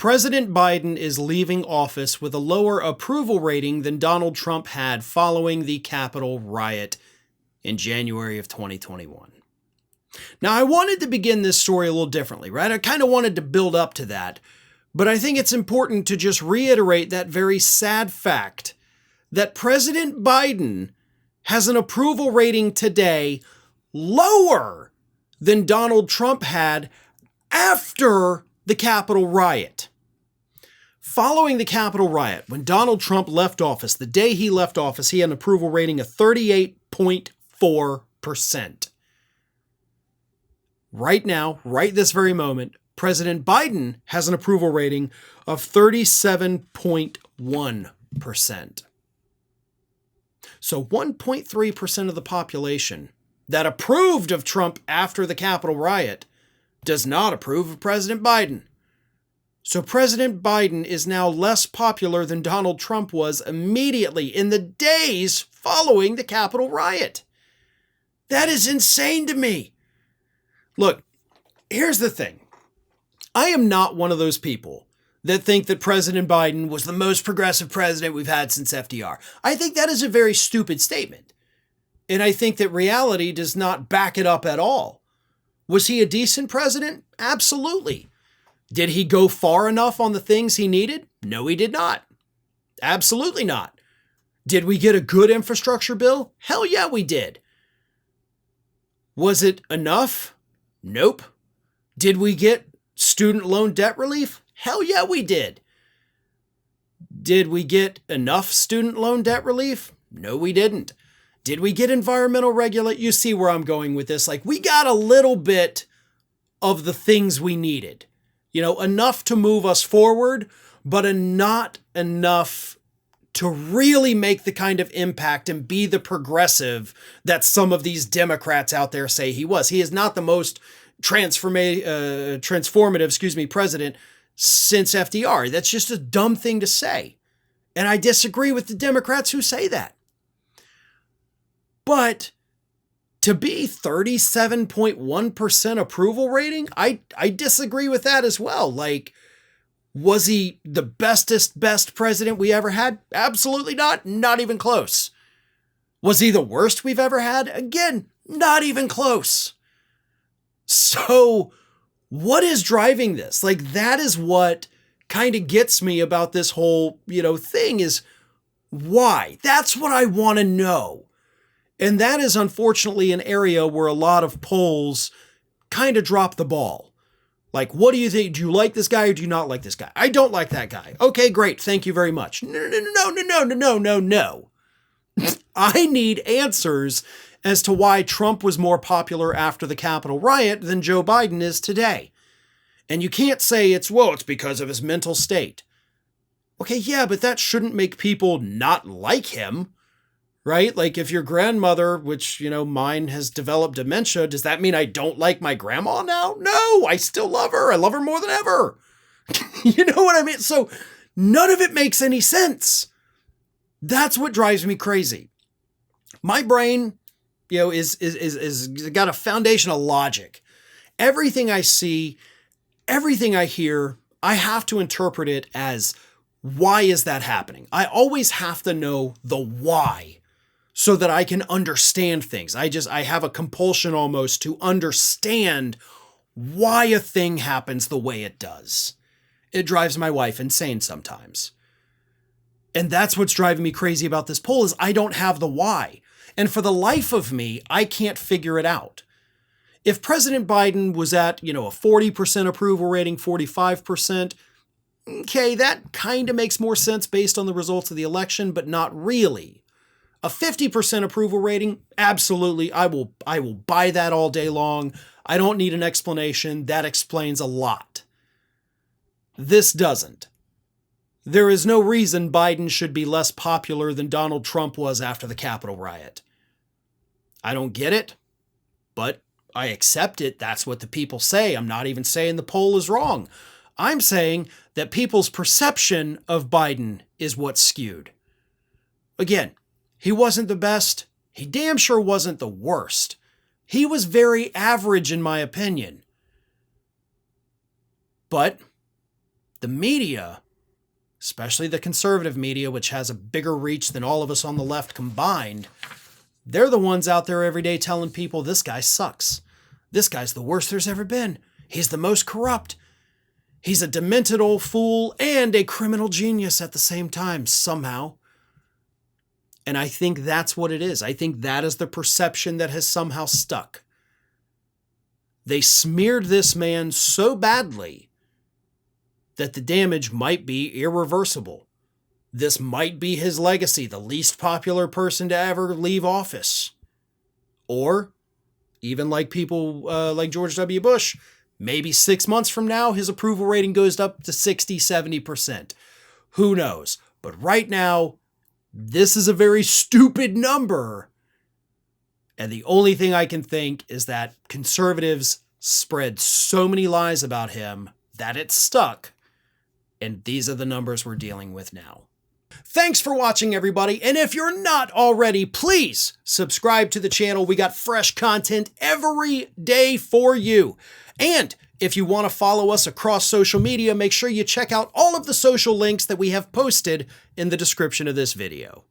President Biden is leaving office with a lower approval rating than Donald Trump had following the Capitol riot in January of 2021. Now, I wanted to begin this story a little differently, right? I kind of wanted to build up to that, but I think it's important to just reiterate that very sad fact that President Biden has an approval rating today lower than Donald Trump had after the Capitol riot. Following the Capitol riot, when Donald Trump left office, the day he left office, he had an approval rating of 38.4%. Right now, right this very moment, President Biden has an approval rating of 37.1%. So 1.3% of the population that approved of Trump after the Capitol riot does not approve of President Biden. So President Biden is now less popular than Donald Trump was immediately in the days following the Capitol riot. That is insane to me. Look, here's the thing. I am not one of those people that think that President Biden was the most progressive president we've had since FDR. I think that is a very stupid statement. And I think that reality does not back it up at all. Was he a decent president? Absolutely. Did he go far enough on the things he needed? No, he did not. Absolutely not. Did we get a good infrastructure bill? Hell yeah, we did. Was it enough? Nope. Did we get student loan debt relief? Hell yeah, we did. Did we get enough student loan debt relief? No, we didn't. Did we get environmental regulation? You see where I'm going with this. Like, we got a little bit of the things we needed. You know, enough to move us forward, but not enough to really make the kind of impact and be the progressive that some of these Democrats out there say he was. He is not the most transformative, president since FDR. That's just a dumb thing to say. And I disagree with the Democrats who say that. But to be 37.1% approval rating, I disagree with that as well. Like, was he the best president we ever had? Absolutely not. Not even close. Was he the worst we've ever had? Again, not even close. So what is driving this? Like, that is what kind of gets me about this whole, thing is why? That's what I want to know. And that is unfortunately an area where a lot of polls kind of drop the ball. Like, what do you think? Do you like this guy or do you not like this guy? I don't like that guy. Okay, great. Thank you very much. No. I need answers as to why Trump was more popular after the Capitol riot than Joe Biden is today. And you can't say it's because of his mental state. Okay, yeah, but that shouldn't make people not like him. Right? Like, if your grandmother, which, mine has developed dementia, does that mean I don't like my grandma now? No, I still love her. I love her more than ever. You know what I mean? So none of it makes any sense. That's what drives me crazy. My brain, is got a foundation of logic. Everything I see, everything I hear, I have to interpret it as, why is that happening? I always have to know the why, so that I can understand things. I have a compulsion almost to understand why a thing happens the way it does. It drives my wife insane sometimes. And that's what's driving me crazy about this poll is I don't have the why. And for the life of me, I can't figure it out. If President Biden was at, a 40% approval rating, 45%, okay, that kind of makes more sense based on the results of the election, but not really. A 50% approval rating, absolutely. I will buy that all day long. I don't need an explanation. That explains a lot. This doesn't. There is no reason Biden should be less popular than Donald Trump was after the Capitol riot. I don't get it, but I accept it. That's what the people say. I'm not even saying the poll is wrong. I'm saying that people's perception of Biden is what's skewed. Again, he wasn't the best. He damn sure wasn't the worst. He was very average in my opinion. But The media, especially the conservative media, which has a bigger reach than all of us on the left combined, they're the ones out there every day telling people this guy sucks. This guy's the worst there's ever been. He's the most corrupt. He's a demented old fool and a criminal genius at the same time, somehow. And I think that's what it is. I think that is the perception that has somehow stuck. They smeared this man so badly that the damage might be irreversible. This might be his legacy, the least popular person to ever leave office. Or, even like people like George W. Bush, maybe 6 months from now, his approval rating goes up to 60, 70%. Who knows? But right now, this is a very stupid number. And the only thing I can think is that conservatives spread so many lies about him that it stuck. And these are the numbers we're dealing with now. Thanks for watching, everybody. And if you're not already, please subscribe to the channel. We got fresh content every day for you. And if you want to follow us across social media, make sure you check out all of the social links that we have posted in the description of this video.